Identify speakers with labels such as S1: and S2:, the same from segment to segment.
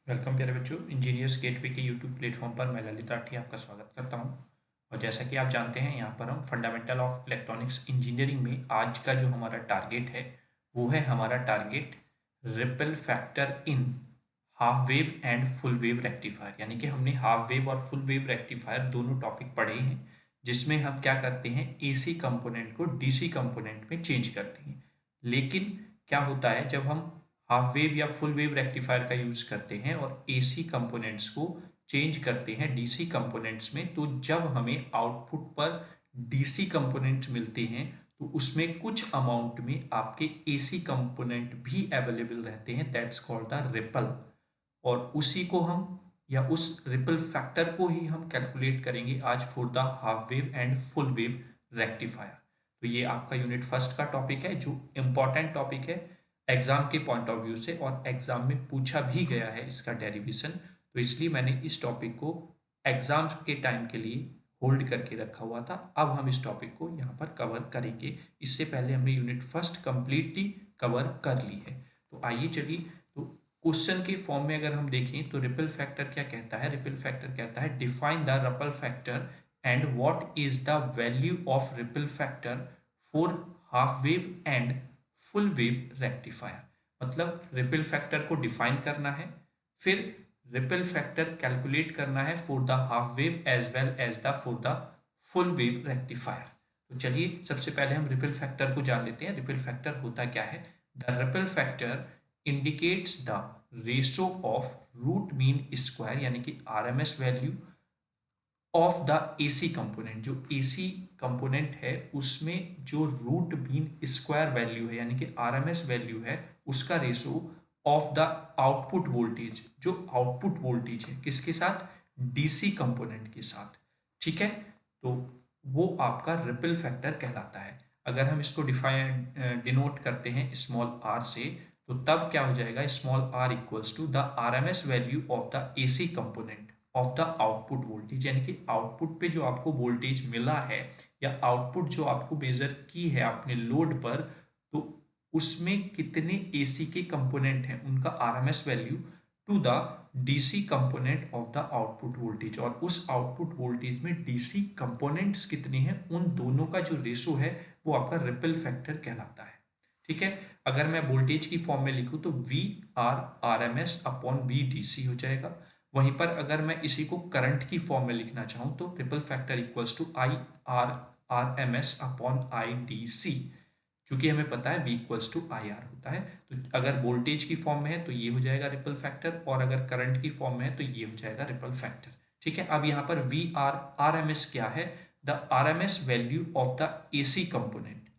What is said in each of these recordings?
S1: Welcome प्यारे बच्चों। Engineers gateway के यूट्यूब प्लेटफॉर्म पर मैं ललित राठी आपका स्वागत करता हूं। और जैसा कि आप जानते हैं, यहाँ पर हम फंडामेंटल ऑफ इलेक्ट्रॉनिक्स इंजीनियरिंग में आज का जो हमारा टारगेट है वो है हमारा target ripple factor in half wave and full wave rectifier. यानी कि हमने हाफ वेव और फुल वेव रेक्टिफायर दोनों टॉपिक पढ़े हैं, जिसमें हम क्या करते हैं, एसी कंपोनेंट को डीसी कंपोनेंट में चेंज करते हैं। लेकिन क्या होता है, जब हम हाफ वेव या फुल वेव रेक्टिफायर का यूज करते हैं और एसी कंपोनेंट्स को चेंज करते हैं डीसी कंपोनेंट्स में, तो जब हमें आउटपुट पर डीसी कंपोनेंट मिलते हैं तो उसमें कुछ अमाउंट में आपके एसी कंपोनेंट भी अवेलेबल रहते हैं। That's called the ripple. और उसी को हम या उस रिपल फैक्टर को ही हम कैलकुलेट करेंगे आज for the half wave and full wave rectifier. तो ये आपका यूनिट फर्स्ट का टॉपिक है, जो इम्पॉर्टेंट टॉपिक है एग्जाम के पॉइंट ऑफ व्यू से, और एग्जाम में पूछा भी गया है इसका डेरिवेशन। तो इसलिए मैंने इस टॉपिक को एग्जाम के टाइम के लिए होल्ड करके रखा हुआ था। अब हम इस टॉपिक को यहाँ पर कवर करेंगे। इससे पहले हमने यूनिट फर्स्ट कंप्लीटली कवर कर ली है। तो आइए चलिए, तो क्वेश्चन के फॉर्म में अगर हम देखें तो रिपल फैक्टर क्या कहता है। रिपल फैक्टर कहता है define the ripple factor and what is the value of ripple factor for half wave and full wave rectifier. मतलब रिपल फैक्टर को डिफाइन करना है, फिर रिपल फैक्टर कैलकुलेट करना है for the half wave as well as the for the full wave rectifier. तो चलिए सबसे पहले हम रिपल फैक्टर को जान लेते हैं। रिपल फैक्टर होता क्या है। The ripple factor indicates the ratio of root mean square, यानी कि RMS value of the AC component. जो एसी कंपोनेंट है उसमें जो रूट मीन स्क्वायर वैल्यू है, यानी कि आरएमएस वैल्यू है, उसका ratio of the output voltage. जो आउटपुट वोल्टेज है किसके साथ, डीसी कंपोनेंट के साथ। ठीक है, तो वो आपका रिपल फैक्टर कहलाता है। अगर हम इसको डिफाइन डिनोट करते हैं स्मॉल आर से, तो तब क्या हो जाएगा, small R equals to the RMS value of the AC component of the output voltage. यानी कि आउटपुट पे जो आपको वोल्टेज मिला है या आउटपुट जो आपको मेजर की है आपने लोड पर, तो उसमें कितने एसी के कंपोनेंट हैं उनका RMS value to the DC component of the output voltage. और उस आउटपुट वोल्टेज में डीसी कंपोनेंट्स कितने हैं, उन दोनों का जो रेशो है वो आपका रिपल फैक्टर कहलाता है। ठीक है, अगर मैं वोल्टेज की फॉर्म में लिखूं तो V R R M S upon V D C हो जाएगा। वहीं पर अगर मैं इसी को करंट की फॉर्म में लिखना चाहूं तो ripple factor equals to I R R M S upon I D C. क्योंकि हमें पता है V equals to I R होता है, तो अगर वोल्टेज की फॉर्म में है तो ये हो जाएगा रिपल फैक्टर, और अगर करंट की फॉर्म में है तो ये हो जाएगा रिपल फैक्टर। ठीक है, अब यहाँ पर V R R M S क्या है, the R M S value of the A C component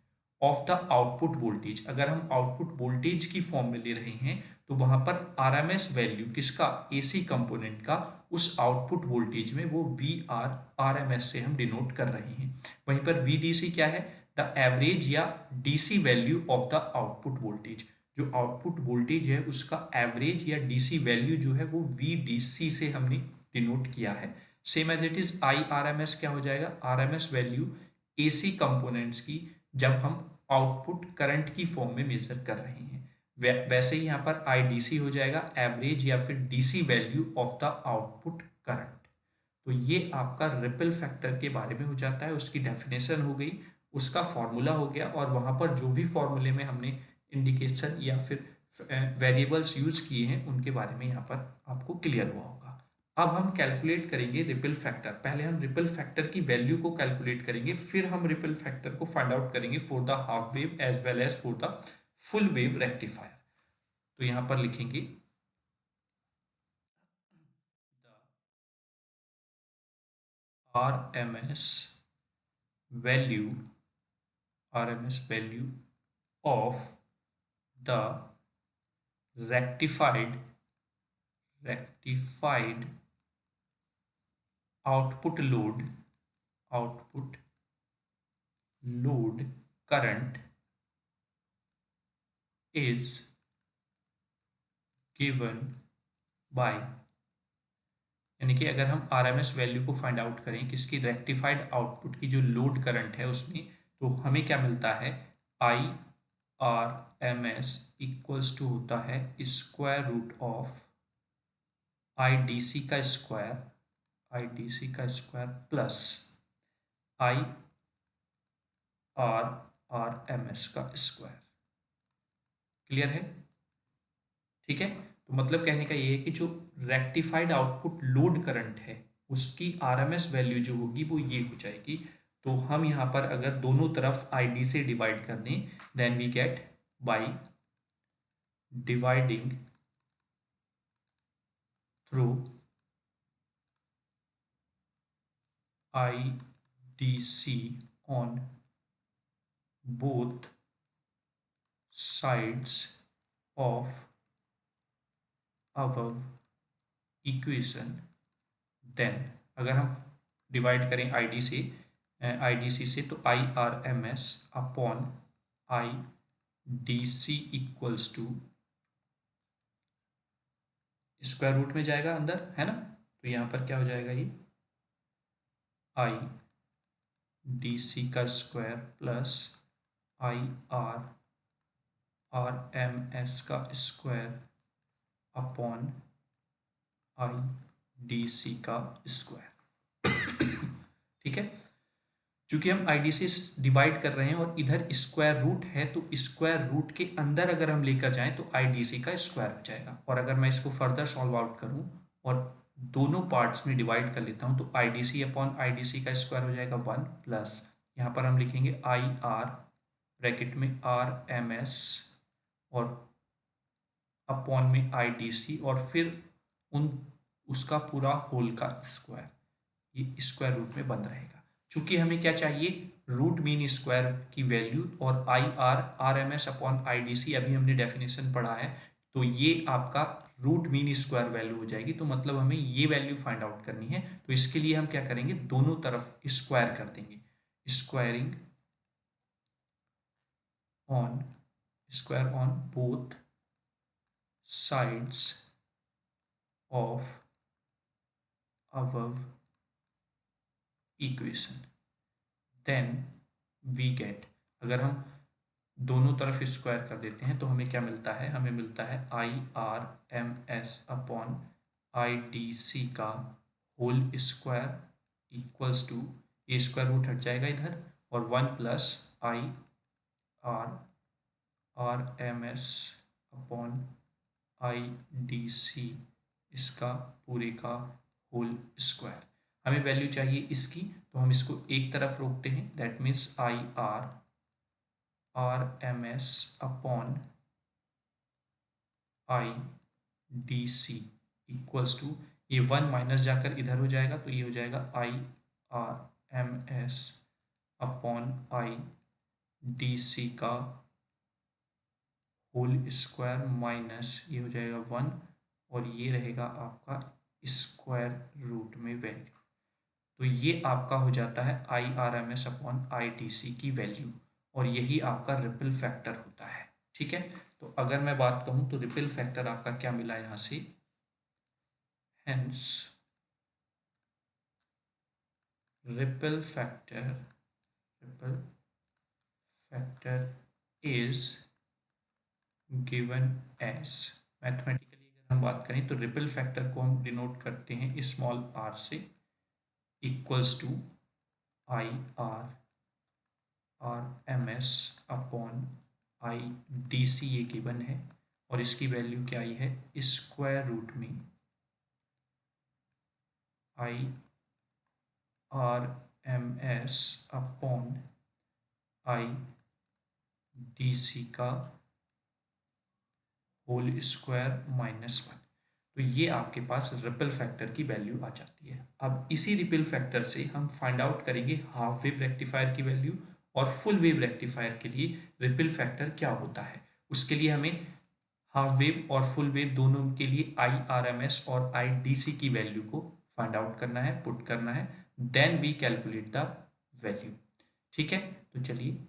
S1: of the output voltage. अगर हम आउटपुट वोल्टेज की फॉर्म में ले रहे हैं तो वहां पर आरएमएस वैल्यू किसका, एसी कंपोनेंट का, उस आउटपुट वोल्टेज में वो वी आर आरएमएस से हम डिनोट कर रहे हैं। वहीं पर वीडीसी क्या है, द एवरेज या DC value of the output voltage. जो आउटपुट वोल्टेज है उसका एवरेज या डीसी वैल्यू जो है वो वीडीसी से हमने डिनोट किया है। Same as it is I R M S क्या हो जाएगा, R M S value AC components की जब हम आउटपुट करंट की फॉर्म में मेजर कर रहे हैं। वैसे ही यहाँ पर आईडीसी हो जाएगा एवरेज या फिर DC value of the output current. तो ये आपका रिपल फैक्टर के बारे में हो जाता है। उसकी डेफिनेशन हो गई, उसका फॉर्मूला हो गया, और वहाँ पर जो भी फॉर्मूले में हमने इंडिकेशन या फिर वेरिएबल्स यूज किए हैं उनके बारे में यहाँ पर आपको क्लियर हुआ होगा। अब हम कैलकुलेट करेंगे रिपल फैक्टर। पहले हम रिपल फैक्टर की वैल्यू को कैलकुलेट करेंगे, फिर हम रिपल फैक्टर को फाइंड आउट करेंगे for the half wave as well as for the full wave rectifier. तो यहाँ पर लिखेंगे R M S value, RMS value of the rectified output load current is given by, यानी कि अगर हम RMS वैल्यू को फाइंड आउट करें किसकी, रेक्टिफाइड आउटपुट की जो लोड करंट है उसमें, तो हमें क्या मिलता है, I R M S equals to होता है स्क्वायर रूट ऑफ IDC का स्क्वायर प्लस IRRMS का स्क्वायर। क्लियर है? ठीक है, तो मतलब कहने का ये है कि जो रेक्टिफाइड आउटपुट लोड करंट है उसकी आरएमएस वैल्यू जो होगी वो ये हो जाएगी। तो हम यहाँ पर अगर दोनों तरफ आईडी से डिवाइड कर दें, then we get by dividing through IDC on both sides of above equation, then अगर हम डिवाइड करें आईडीसी से तो IRMS upon IDC equals to square root में जाएगा अंदर, है ना। तो यहाँ पर क्या हो जाएगा, ये IDC का स्क्वायर प्लस IRRMS का स्क्वायर अपॉन IDC का स्क्वायर। ठीक है, चूंकि हम आईडी से डिवाइड कर रहे हैं और इधर स्क्वायर रूट है, तो स्क्वायर रूट के अंदर अगर हम लेकर जाएं तो आईडीसी का स्क्वायर हो जाएगा। और अगर मैं इसको फर्दर सॉल्व आउट करूं और दोनों पार्ट्स में डिवाइड कर लेता हूं तो आईडीसी अपॉन आईडीसी का स्क्वायर हो जाएगा 1 प्लस यहाँ पर हम लिखेंगे IR ब्रैकेट में RMS और अपॉन में IDC और फिर उसका पूरा होल का स्क्वायर, ये स्क्वायर रूट में बंद रहेगा। चूंकि हमें क्या चाहिए, रूट मीन स्क्वायर की वैल्यू, और IRRMS अपॉन IDC अभी हमने डेफिनेशन पढ़ा है, तो ये आपका रूट मीन स्क्वायर वैल्यू हो जाएगी। तो मतलब हमें ये वैल्यू फाइंड आउट करनी है, तो इसके लिए हम क्या करेंगे, दोनों तरफ स्क्वायर कर देंगे। Squaring on square on both sides of above equation, then we get, अगर हम दोनों तरफ स्क्वायर कर देते हैं तो हमें क्या मिलता है, हमें मिलता है IRMS अपॉन IDC का होल स्क्वायर इक्वल्स टू, ये स्क्वायर रूट हट जाएगा इधर, और 1 प्लस IRRMS अपॉन IDC इसका पूरे का होल स्क्वायर। हमें वैल्यू चाहिए इसकी, तो हम इसको एक तरफ रोकते हैं, that means IRRMS upon IDC equals to, ये 1 माइनस जाकर इधर हो जाएगा, तो ये हो जाएगा IRMS अपॉन IDC का होल स्क्वायर माइनस ये हो जाएगा 1, और ये रहेगा आपका स्क्वायर रूट में वैल्यू। तो ये आपका हो जाता है IRMS अपॉन IDC की वैल्यू, और यही आपका रिपल फैक्टर होता है। ठीक है, तो अगर मैं बात कहूँ तो रिपल फैक्टर आपका क्या मिला यहाँ से, hence ripple factor is given as, mathematically अगर हम बात करें तो रिपल फैक्टर को हम डिनोट करते हैं स्मॉल r से, equals to IRRMS upon IDC ये गिवन है, और इसकी वैल्यू क्या आई है, स्क्वायर रूट में IRMS अपॉन IDC का होल स्क्वायर माइनस 1। तो ये आपके पास रिपल फैक्टर की वैल्यू आ जाती है। अब इसी रिपल फैक्टर से हम फाइंड आउट करेंगे हाफ वेव रेक्टिफायर की वैल्यू, और फुल वेव रेक्टिफायर के लिए रिपल फैक्टर क्या होता है। उसके लिए हमें हाफ वेव और फुल वेव दोनों के लिए IRMS और IDC की वैल्यू को फाइंड आउट करना है, पुट करना है, then we calculate the value. ठीक है, तो चलिए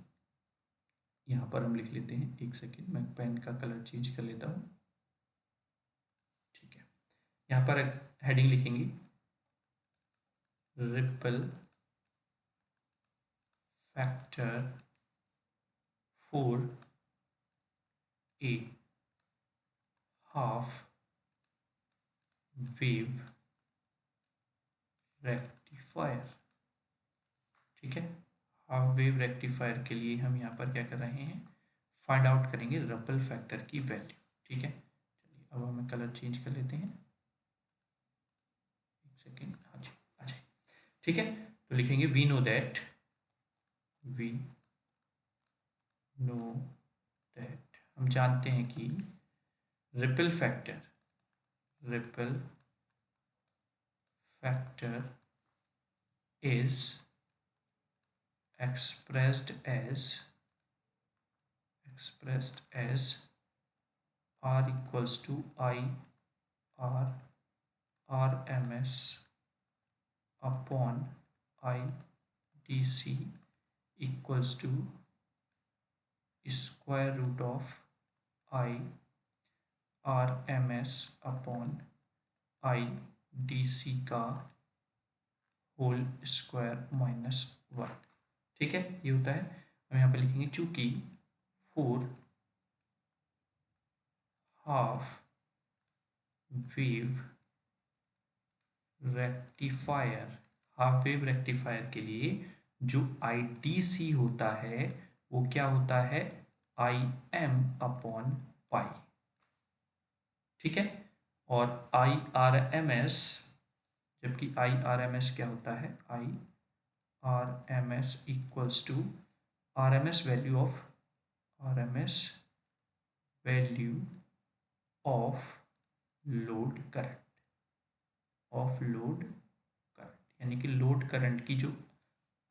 S1: यहाँ पर हम लिख लेते हैं, एक सेकेंड मैं पेन का कलर चेंज कर लेता हूँ। ठीक है, यहाँ पर हेडिंग लिखेंगे ripple factor for a half wave rectifier. ठीक है, हाफ वेव रेक्टिफायर के लिए हम यहाँ पर क्या कर रहे हैं, फाइंड आउट करेंगे रिपल फैक्टर की वैल्यू। ठीक है, चलिए अब हमें कलर चेंज कर लेते हैं, एक सेकेंड। हाँ जी, अच्छा, ठीक है। तो लिखेंगे वी नो दैट हम जानते हैं कि ripple factor is expressed as R equals to I R RMS upon I DC equals to square root of I RMS upon I DC का होल स्क्वायर माइनस 1। ठीक है, ये होता है। हम यहाँ पे लिखेंगे चूंकि फोर हाफ वेव रेक्टिफायर के लिए जो IDC होता है वो क्या होता है, IM अपॉन पाई। ठीक है, और IRMS, जबकि IRMS क्या होता है, IRMS equals to RMS value of load current, यानी कि लोड करंट की जो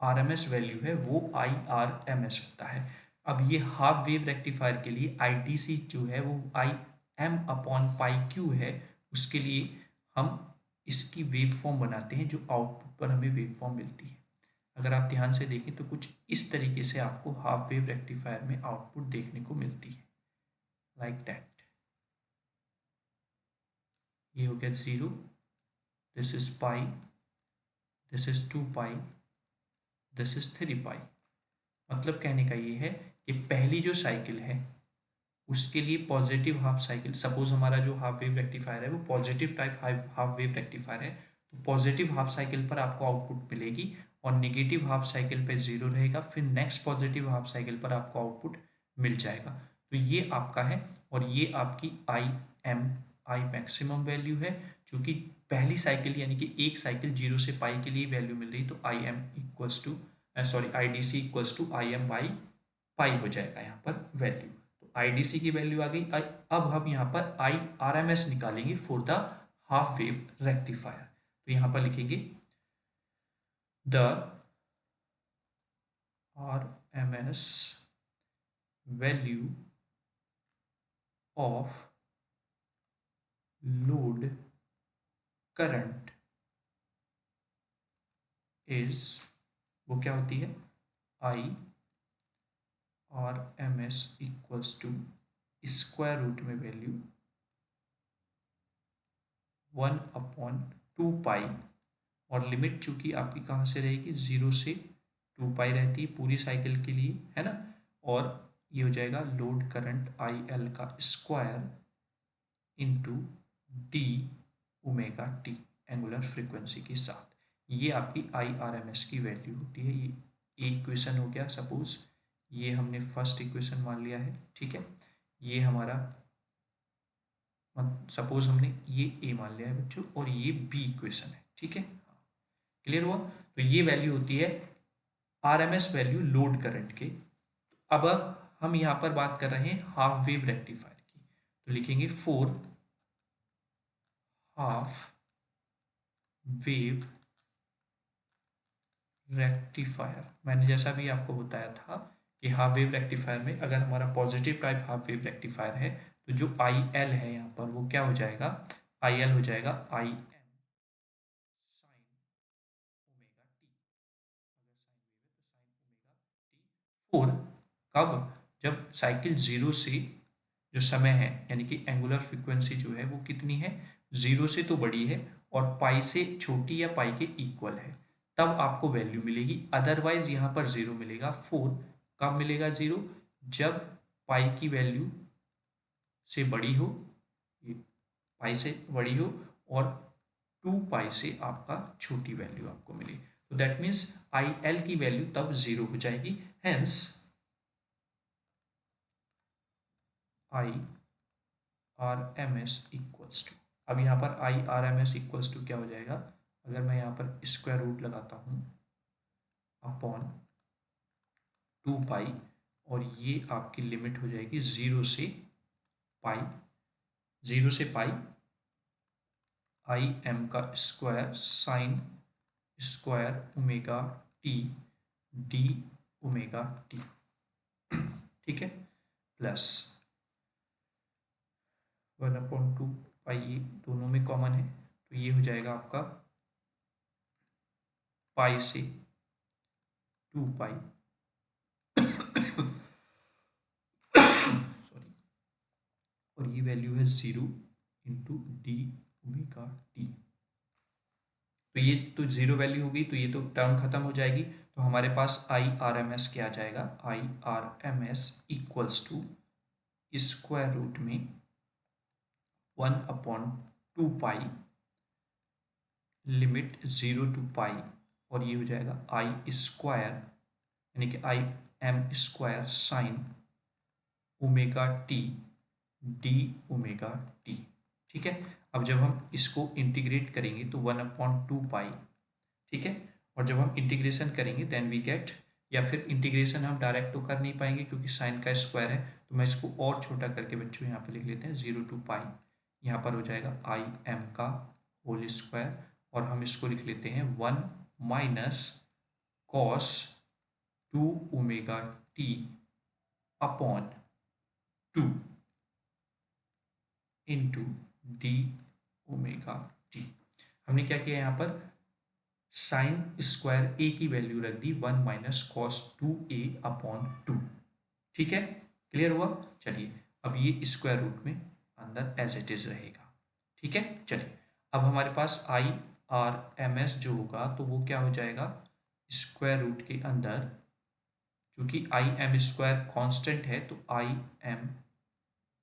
S1: RMS वैल्यू है वो IRMS होता है। अब ये हाफ वेव रेक्टिफायर के लिए IDC जो है वो IM अपॉन पाई क्यू है, उसके लिए हम इसकी वेव फॉर्म बनाते हैं जो आउटपुट पर हमें वेव फॉर्म मिलती है। अगर आप ध्यान से देखें तो कुछ इस तरीके से आपको हाफ वेव रेक्टिफायर में आउटपुट देखने को मिलती है, लाइक दैट। ये हो गया 0, this is pi, this is 2 pi, this is 3 पाई। मतलब कहने का ये है कि पहली जो साइकिल है उसके लिए पॉजिटिव हाफ साइकिल, सपोज हमारा जो हाफ वेव रेक्टिफायर है वो positive type half wave rectifier है, तो पॉजिटिव हाफ साइकिल पर आपको आउटपुट मिलेगी और नेगेटिव हाफ साइकिल पे 0 रहेगा, फिर नेक्स्ट पॉजिटिव हाफ साइकिल पर आपको आउटपुट मिल जाएगा। तो ये आपका है, और ये आपकी आई मैक्सिमम वैल्यू है, क्योंकि पहली साइकिल यानी कि एक साइकिल 0 से पाई के लिए वैल्यू मिल रही, तो I M equals to IDC equals to IM by pi हो जाएगा यहाँ पर वैल्यू। तो IDC की वैल्यू आ गई। अब हम यहाँ पर IRMS निकालेंगे for the half wave rectifier. तो यहाँ पर लिखेंगे the RMS value of load current is, वो क्या होती है, IRMS equals to square root में वैल्यू 1/2 पाई, और लिमिट चूंकि आपकी कहाँ से रहेगी, 0 से 2 पाई रहती है पूरी साइकिल के लिए, है ना। और ये हो जाएगा लोड करंट IL का square into D omega T angular frequency के साथ। ये आपकी IRMS की वैल्यू होती है। ये इक्वेशन हो गया, सपोज ये हमने फर्स्ट इक्वेशन मान लिया है। ठीक है, ये हमारा सपोज हमने ये ए मान लिया है बच्चों, और ये बी इक्वेशन है। ठीक है, क्लियर हुआ। तो ये वैल्यू होती है RMS वैल्यू लोड करंट के। अब हम यहाँ पर बात कर रहे हैं हाफ वेव रेक्टिफायर की, तो लिखेंगे फोर हाफ वेव रेक्टिफायर। मैंने जैसा भी आपको बताया था कि हाफ वेव रेक्टिफायर में अगर हमारा positive type half wave rectifier है तो जो IL है यहाँ पर वो क्या हो जाएगा, IL हो जाएगा IM साइन ओमेगा टी। अगर साइन वेव है तो साइन ओमेगा टी। फोर कब, जब साइकिल 0 से जो समय है यानी कि एंगुलर फ्रीक्वेंसी जो है वो कितनी है, 0 से तो बड़ी है और पाई से छोटी या पाई के इक्वल है, तब आपको वैल्यू मिलेगी। अदरवाइज यहाँ पर 0 मिलेगा। 4 कब मिलेगा 0, जब पाई की वैल्यू से बड़ी हो, ये पाई से बड़ी हो और 2 पाई से आपका छोटी वैल्यू आपको मिली। तो दैट मीन्स आई एल की वैल्यू तब 0 हो जाएगी। Hence I R M S equals to, अब यहाँ पर I R M S equals to क्या हो जाएगा, अगर मैं यहाँ पर स्क्वायर रूट लगाता हूँ अपॉन 2 पाई, और ये आपकी लिमिट हो जाएगी 0 से पाई, 0 से पाई आई एम का square sine square omega T D omega T, ठीक है, प्लस 1/2 पाई, ये दोनों में कॉमन है तो ये हो जाएगा आपका पाई से 2 पाई सॉरी, और ये वैल्यू है 0 इंटू डी ओमेगा टी। तो ये तो 0 वैल्यू होगी तो ये तो टर्म खत्म हो जाएगी, तो हमारे पास आई आर एम एस क्या आ जाएगा, I R M S equals to square root में 1/2 पाई लिमिट 0 टू पाई, और ये हो जाएगा आई स्क्वायर यानी कि I am square sine omega T D omega T, ठीक है। अब जब हम इसको इंटीग्रेट करेंगे तो 1/2 पाई, ठीक है, और जब हम इंटीग्रेशन करेंगे देन वी गेट, या फिर इंटीग्रेशन हम डायरेक्ट तो कर नहीं पाएंगे क्योंकि साइन का स्क्वायर है, तो मैं इसको और छोटा करके बच्चों यहाँ पे लिख लेते हैं 0 टू पाई, यहाँ पर हो जाएगा आई एम का होल स्क्वायर, और हम इसको लिख लेते हैं 1 minus cos 2 omega T upon 2 into D omega T. हमने क्या किया यहाँ पर, साइन स्क्वायर ए की वैल्यू रख दी 1 माइनस कॉस 2a अपॉन 2, ठीक है, क्लियर हुआ। चलिए अब ये स्क्वायर रूट में अंदर एज इट इज रहेगा, ठीक है। चलिए अब हमारे पास आई आर एम एस जो होगा तो वो क्या हो जाएगा, स्क्वायर रूट के अंदर, क्योंकि आई एम स्क्वायर कॉन्स्टेंट है तो आई एम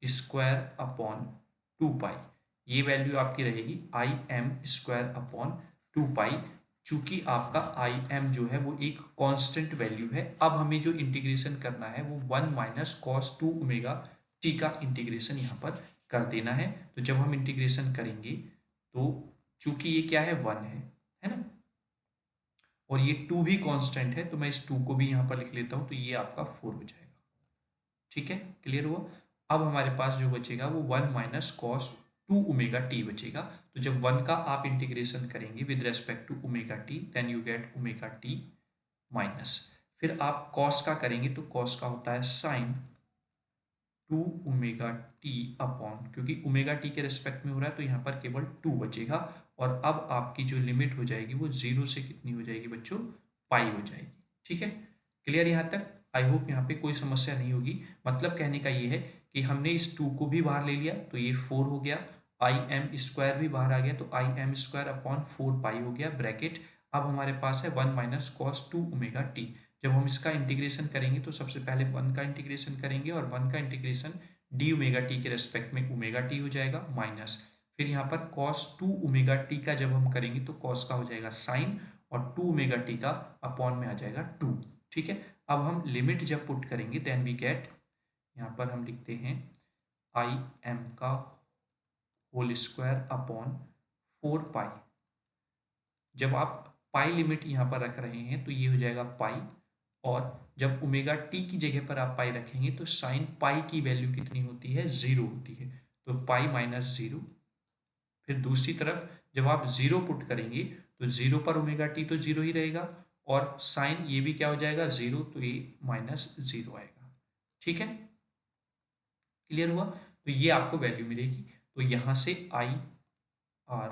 S1: स्क्वायर अपॉन 2 पाई, ये वैल्यू आपकी रहेगी आई एम स्क्वायर अपॉन 2 पाई, चूंकि आपका आई एम जो है वो एक कांस्टेंट वैल्यू है। अब हमें जो इंटीग्रेशन करना है वो 1 माइनस कॉस 2 ओमेगा टी का इंटीग्रेशन यहाँ पर कर देना है। तो जब हम इंटीग्रेशन करेंगे तो चूंकि ये क्या है 1 है ना, और ये 2 भी कांस्टेंट है तो मैं इस 2 को भी यहाँ पर लिख लेता हूँ, तो ये आपका 4 हो जाएगा, ठीक है, क्लियर हुआ। अब हमारे पास जो बचेगा वो 1 माइनस कॉस 2 ओमेगा टी बचेगा। तो जब 1 का आप इंटीग्रेशन करेंगे with respect to omega T then you get omega T minus, फिर आप कॉस का करेंगे तो कॉस का होता है साइन 2 ओमेगा टी अपॉन, क्योंकि ओमेगा टी के रेस्पेक्ट में हो रहा है तो यहाँ पर केवल 2 बचेगा, और अब आपकी जो लिमिट हो जाएगी वो 0 से कितनी हो जाएगी बच्चों, पाई हो जाएगी, ठीक है, क्लियर यहाँ तक। आई होप यहाँ पे कोई समस्या नहीं होगी। मतलब कहने का ये है कि हमने इस 2 को भी बाहर ले लिया तो ये 4 हो गया, आई एम स्क्वायर भी बाहर आ गया तो आई एम स्क्वायर अपॉन 4 पाई हो गया ब्रैकेट। अब हमारे पास है 1 माइनस कॉस 2 ओमेगा टी। जब हम इसका इंटीग्रेशन करेंगे तो सबसे पहले 1 का इंटीग्रेशन करेंगे, और 1 का इंटीग्रेशन डी ओमेगा टी के रेस्पेक्ट में ओमेगा टी हो जाएगा माइनस, फिर यहाँ पर कॉस 2 ओमेगा टी का जब हम करेंगे तो कॉस का हो जाएगा साइन, और 2 ओमेगा टी का अपॉन में आ जाएगा 2, ठीक है। अब हम लिमिट जब पुट करेंगे देन वी गेट, यहाँ पर हम लिखते हैं आई एम का होल स्क्वायर अपॉन 4 पाई। जब आप पाई लिमिट यहाँ पर रख रहे हैं तो ये हो जाएगा पाई, और जब ओमेगा टी की जगह पर आप पाई रखेंगे तो साइन पाई की वैल्यू कितनी होती है, 0 होती है, तो पाई माइनस 0। फिर दूसरी तरफ जब आप 0 पुट करेंगे तो 0 पर ओमेगा टी तो 0 ही रहेगा, और साइन ये भी क्या हो जाएगा 0, तो ये माइनस 0 आएगा, ठीक है, क्लियर हुआ। तो ये आपको वैल्यू मिलेगी। तो यहाँ से I R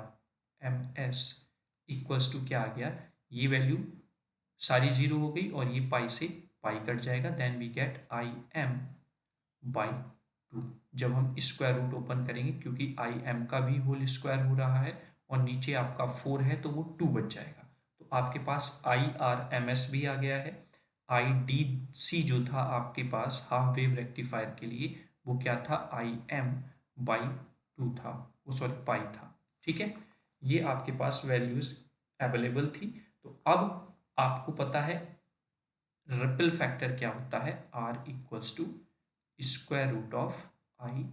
S1: M S equals to क्या आ गया, ये वैल्यू सारी 0 हो गई और ये पाई से पाई कट जाएगा, then we get I M by 2। जब हम स्क्वायर रूट ओपन करेंगे क्योंकि आई एम का भी होल स्क्वायर हो रहा है और नीचे आपका 4 है तो वो 2 बच जाएगा, तो आपके पास आई आर एम एस भी आ गया है। आई डी सी जो था आपके पास हाफ वेव रेक्टिफायर के लिए वो क्या था, आई एम बाई 2 था, वो सॉरी पाई था, ठीक है। ये आपके पास वैल्यूज अवेलेबल थी। तो अब आपको पता है रिपल फैक्टर क्या होता है, R equals to square root of I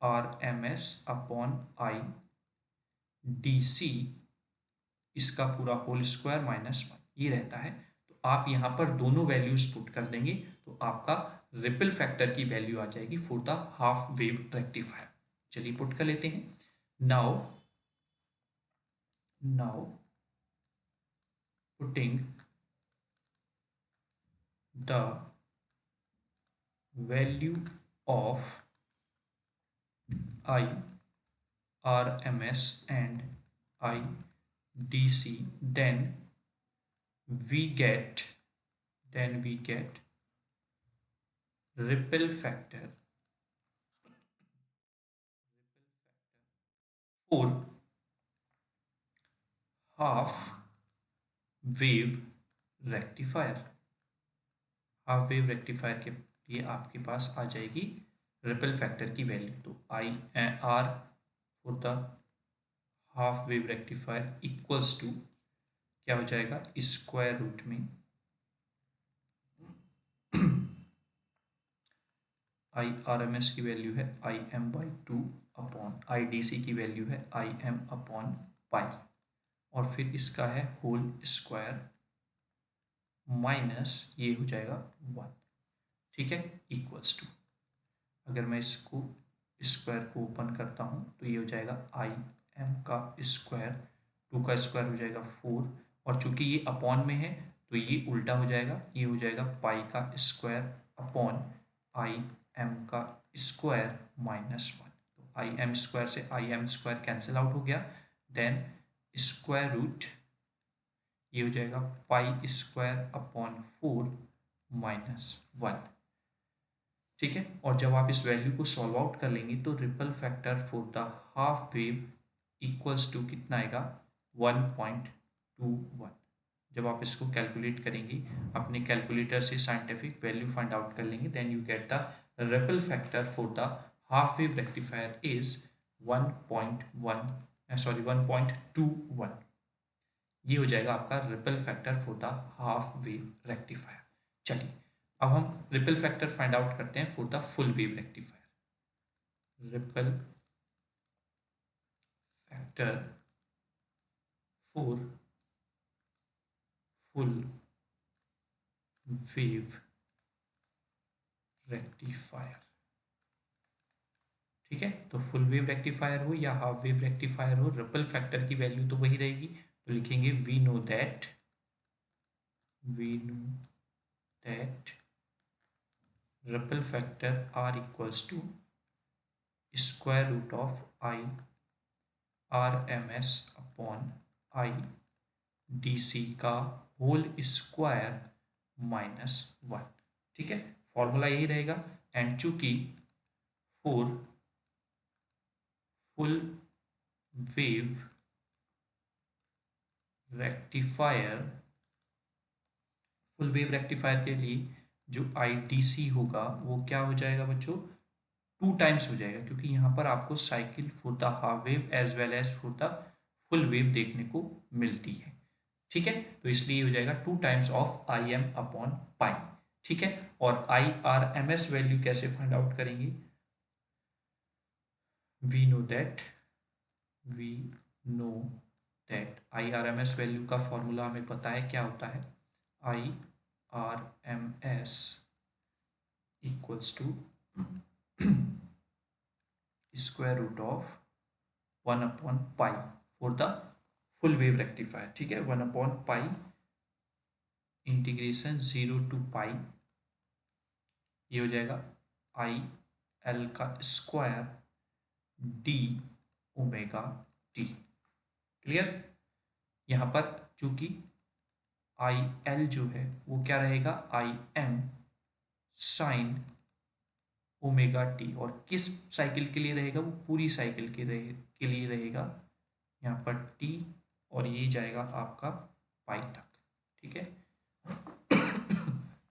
S1: R M S upon I D C, इसका पूरा होल स्क्वायर माइनस वन, ये रहता है। तो आप यहाँ पर दोनों वैल्यूज पुट कर देंगे तो आपका रिपल फैक्टर की वैल्यू आ जाएगी for the half wave rectifier. चलिए पुट कर लेते हैं। Now putting the value of I RMS and IDC, then we get ripple factor for half wave rectifier। Half wave rectifier के लिए आपके पास आ जाएगी रिपल फैक्टर की वैल्यू। तो I R for the half wave rectifier equals to क्या हो जाएगा, square root में आई आर एम एस की वैल्यू है I M by two upon I D C की वैल्यू है आई एम अपॉन पाई, और फिर इसका है होल स्क्वायर माइनस ये हो जाएगा वन। ठीक है, इक्वल्स टू, अगर मैं इसको स्क्वायर को ओपन करता हूँ तो ये हो जाएगा आई एम का स्क्वायर, टू का स्क्वायर हो जाएगा फोर, और चूंकि ये अपॉन में है तो ये उल्टा हो जाएगा, ये हो जाएगा पाई का स्क्वायर अपॉन आई एम का स्क्वायर माइनस वन। तो आई एम स्क्वायर से I am square cancel out हो गया, देन स्क्वायर रूट ये हो जाएगा pi square upon four minus one. ठीक है, और जब आप इस वैल्यू को सॉल्व आउट कर लेंगे तो ripple factor for the half wave equals to कितना आएगा, 1.21। जब आप इसको कैलकुलेट करेंगे अपने कैलकुलेटर से साइंटिफिक वैल्यू फाइंड आउट कर लेंगे, then you get the ripple factor for the half wave rectifier is 1.21। ये हो जाएगा आपका ripple factor for the half wave rectifier. चलिए अब हम रिपल फैक्टर फाइंड आउट करते हैं for the full wave rectifier. Ripple factor for full wave rectifier. ठीक है, तो फुल वेव रेक्टिफायर हो या हाफ वेव रेक्टिफायर हो, रिपल फैक्टर की वैल्यू तो वही रहेगी। तो लिखेंगे we know that ripple factor R equals to square root of I R M S upon I D C का होल स्क्वायर माइनस वन। ठीक है, फॉर्मूला यही रहेगा। एंड चूंकि for full wave rectifier, full wave rectifier के लिए जो आई D सी होगा वो क्या हो जाएगा बच्चों, टू टाइम्स हो जाएगा, क्योंकि यहाँ पर आपको cycle for the half wave as well as for the full wave देखने को मिलती है। ठीक है, तो इसलिए हो जाएगा two times of I M upon pi. ठीक है, और I R M S value कैसे फाइंड आउट करेंगे, we know that I R M S value का फॉर्मूला हमें पता है क्या होता है, I R M S equals to square root of one upon pi for the full wave rectifier. ठीक है, one upon pi integration zero to pi, ये हो जाएगा आई एल का square D omega T. Clear, यहाँ पर चूंकि I L जो है वो क्या रहेगा, I am sine omega T, और किस साइकिल के लिए रहेगा, वो पूरी साइकिल के लिए रहेगा, यहाँ पर टी और ये जाएगा आपका पाई तक। ठीक है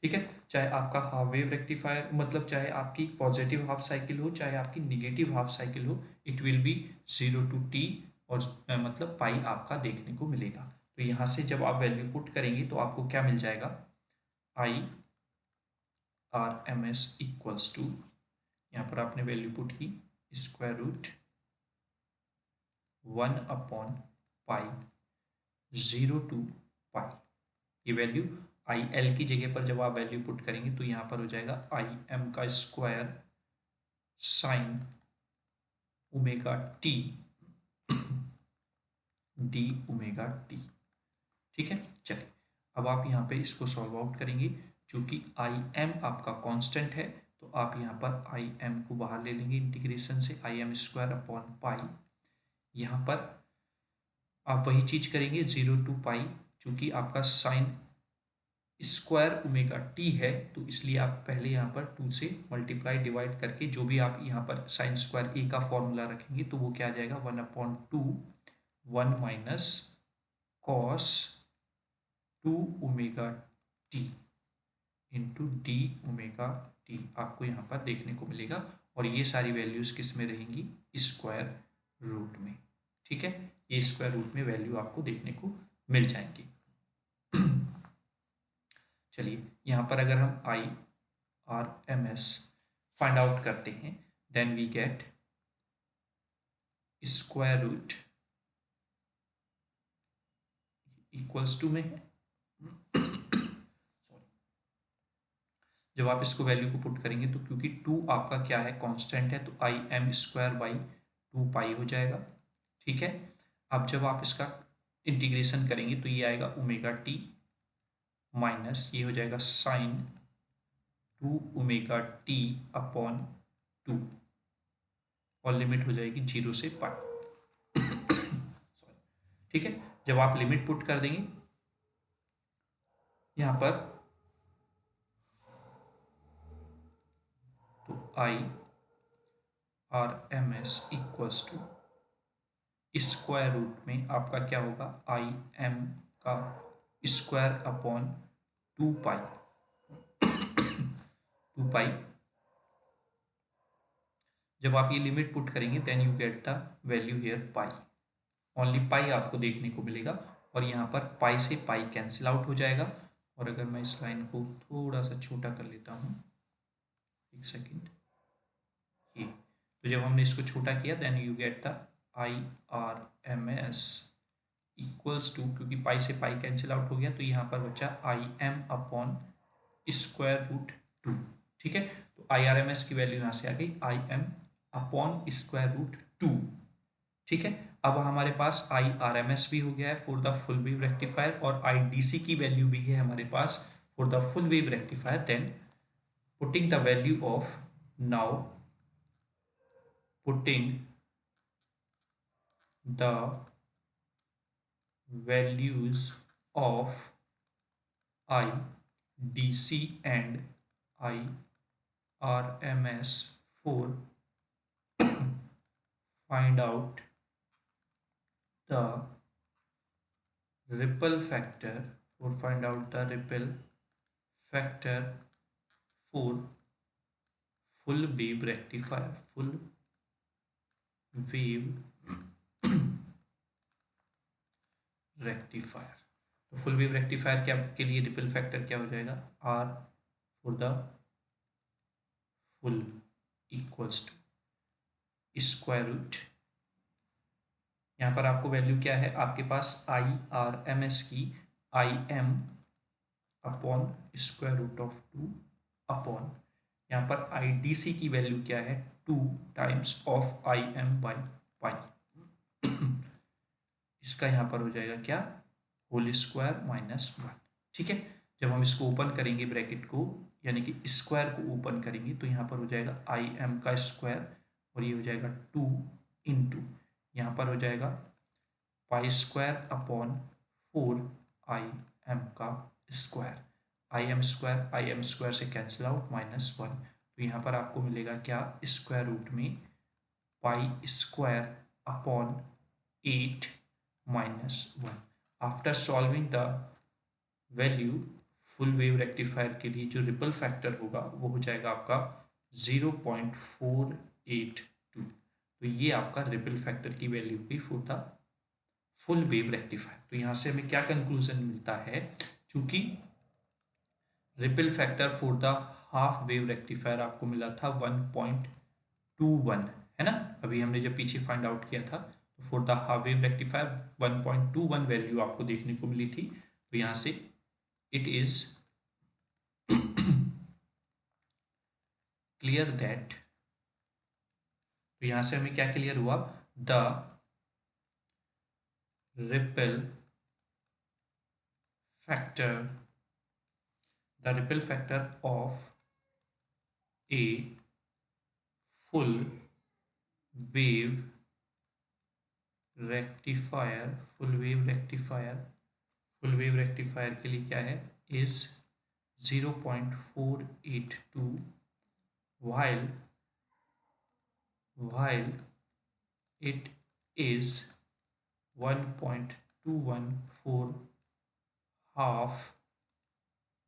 S1: ठीक है, चाहे आपका हाफ वेव रेक्टिफायर मतलब चाहे आपकी पॉजिटिव हाफ साइकिल हो चाहे आपकी निगेटिव हाफ साइकिल हो, it will be zero to T और मतलब पाई आपका देखने को मिलेगा। तो यहाँ से जब आप वैल्यू पुट करेंगे तो आपको क्या मिल जाएगा, I R M S equals to, यहाँ पर आपने वैल्यू पुट की स्क्वायर रूट 1/पाई 0 to पाई। ये वैल्यू आई एल की जगह पर जब आप वैल्यू पुट करेंगे तो यहाँ पर हो जाएगा आई एम का square sine omega T D omega T. ठीक है, चलिए अब आप यहाँ पे इसको सॉल्व आउट करेंगे। चूंकि आई एम आपका कांस्टेंट है तो आप यहाँ पर आई एम को बाहर ले लेंगे इंटीग्रेशन से, I am square upon pi. यहाँ पर आप वही चीज करेंगे 0 to पाई, चूंकि आपका साइन स्क्वायर ओमेगा टी है तो इसलिए आप पहले यहाँ पर 2 से मल्टीप्लाई डिवाइड करके जो भी आप यहाँ पर साइन स्क्वायर ए का फॉर्मूला रखेंगे तो वो क्या आ जाएगा 1/2 1 minus cos 2 omega T into D omega T आपको यहाँ पर देखने को मिलेगा। और ये सारी वैल्यूज किस में रहेंगी, स्क्वायर रूट में। ठीक है, ये स्क्वायर रूट में वैल्यू आपको देखने को मिल जाएंगी। चलिए यहाँ पर अगर हम I R M S find out करते हैं then we get square root equals to में है जब आप इसको वैल्यू को पुट करेंगे तो क्योंकि 2 आपका क्या है कांस्टेंट है तो आई एम स्क्वायर बाई 2 पाई हो जाएगा। ठीक है, अब जब आप इसका इंटीग्रेशन करेंगे तो ये आएगा ओमेगा टी माइनस ये हो जाएगा साइन 2 ओमेगा टी अपॉन 2 और लिमिट हो जाएगी 0 से पाई। ठीक है, जब आप लिमिट पुट कर देंगे यहां पर तो I R M S equals to square root में आपका क्या होगा, आई एम का स्क्वायर अपॉन 2 पाई 2 पाई। जब आप ये लिमिट पुट करेंगे then you get the value here pi, only pi आपको देखने को मिलेगा और यहाँ पर पाई से पाई कैंसिल आउट हो जाएगा। और अगर मैं इस लाइन को थोड़ा सा छोटा कर लेता हूँ, एक सेकेंड, ये तो जब हमने इसको छोटा किया then you get the I R M S equals to, क्योंकि पाई से पाई कैंसिल आउट हो गया तो यहाँ पर बचा I M upon square root 2। ठीक है, तो आई आर एम एस की वैल्यू यहाँ से आ गई I M upon square root 2। ठीक है, अब हमारे पास आई आर एम एस भी हो गया है for the full wave rectifier और आई डी सी की वैल्यू भी है हमारे पास for the full wave rectifier. Then putting the value of now putting the values of IDC and IRMS for find out the ripple factor for full wave rectifier तो full wave rectifier क्या के लिए ripple factor क्या हो जाएगा, R for the full equals to square root, यहाँ पर आपको वैल्यू क्या है आपके पास आई आर एम एस की I M upon square root of 2 upon यहाँ पर आई डी सी की वैल्यू क्या है 2 times of I M by pi. इसका यहाँ पर हो जाएगा क्या, होल स्क्वायर माइनस 1। ठीक है, जब हम इसको ओपन करेंगे ब्रैकेट को यानी कि स्क्वायर को ओपन करेंगे तो यहाँ पर हो जाएगा आई एम का स्क्वायर और ये हो जाएगा 2 इंटू यहाँ पर हो जाएगा पाई स्क्वायर अपॉन 4 आई एम का स्क्वायर। आई एम स्क्वायर से कैंसिल आउट माइनस 1, तो यहाँ पर आपको मिलेगा क्या, स्क्वायर रूट में pi square upon 8 minus 1। After solving the value full wave rectifier के लिए जो रिपल फैक्टर होगा वो हो जाएगा आपका 0.482। तो ये आपका रिपल फैक्टर की वैल्यू हुई for the full wave rectifier. तो यहाँ से हमें क्या कंक्लूजन मिलता है, चूंकि ripple factor for the half wave rectifier आपको मिला था 1.21, है ना। अभी हमने जब पीछे फाइंड आउट किया था तो for the half wave rectifier 1.21 value आपको देखने को मिली थी। तो यहाँ से इट इज क्लियर दैट, तो यहाँ से हमें क्या क्लियर हुआ, the ripple factor of a full wave rectifier, full wave rectifier के लिए क्या है, is 0.482 while it is 1.21 for half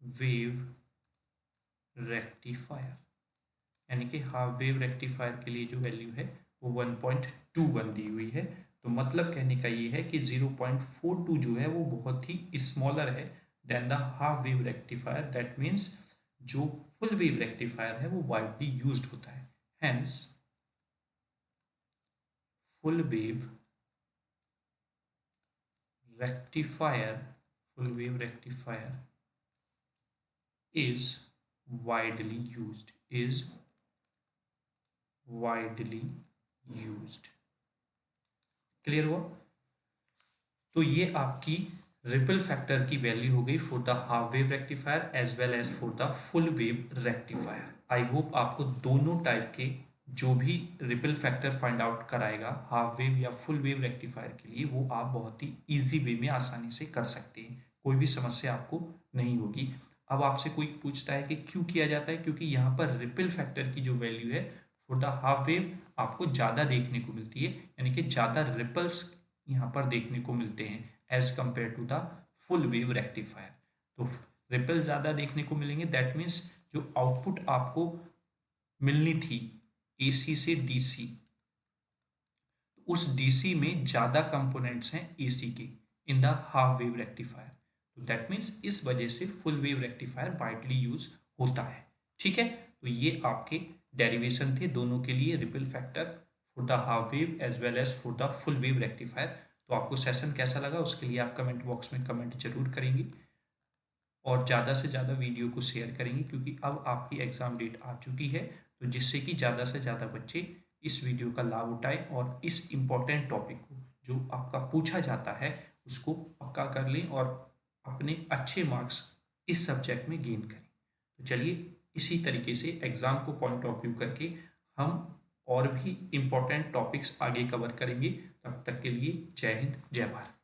S1: wave rectifier, यानी कि हाफ वेव रेक्टिफायर के लिए जो वैल्यू है वो 1.21 दी हुई है। तो मतलब कहने का ये है कि 0.42 जो है वो बहुत ही स्मॉलर है than the half wave rectifier. That means जो फुल वेव रेक्टिफायर है वो वाइडली यूज्ड होता है। Hence full wave rectifier is widely used। Clear हुआ। तो ये आपकी रिपल फैक्टर की वैल्यू हो गई for the half wave rectifier as well as for the full wave rectifier. I hope आपको दोनों टाइप के जो भी रिपल फैक्टर फाइंड आउट कराएगा हाफ वेव या फुल वेव रेक्टिफायर के लिए, वो आप बहुत ही इजी वे में आसानी से कर सकते हैं, कोई भी समस्या आपको नहीं होगी। अब आपसे कोई पूछता है कि क्यों किया जाता है, क्योंकि यहाँ पर रिपल फैक्टर की जो वैल्यू है फॉर द हाफ वेव आपको ज़्यादा देखने को मिलती है, यानी कि ज़्यादा रिपल्स यहाँ पर देखने को मिलते हैं as compare to the full wave rectifier. तो रिपल ज़्यादा देखने को मिलेंगे, दैट मीन्स जो आउटपुट आपको मिलनी थी एसी से डीसी, उस डीसी में ज़्यादा कंपोनेंट्स हैं एसी के in the half wave rectifier. तो दैट मीन्स इस वजह से full wave rectifier widely use होता है। ठीक है, तो ये आपके डेरिवेशन थे दोनों के लिए, ripple factor for the half wave as well as for the full wave rectifier. तो आपको सेशन कैसा लगा उसके लिए आप कमेंट बॉक्स में कमेंट जरूर करेंगे और ज़्यादा से ज़्यादा वीडियो को शेयर करेंगे, क्योंकि अब आपकी एग्ज़ाम डेट आ चुकी है, तो जिससे कि ज़्यादा से ज़्यादा बच्चे इस वीडियो का लाभ उठाएं और इस इम्पोर्टेंट टॉपिक को जो आपका पूछा जाता है उसको पक्का कर लें और अपने अच्छे मार्क्स इस सब्जेक्ट में गेन करें। तो चलिए इसी तरीके से एग्ज़ाम को पॉइंट ऑफ व्यू करके हम और भी इम्पोर्टेंट टॉपिक्स आगे कवर करेंगे। तब तक के लिए जय हिंद, जय भारत।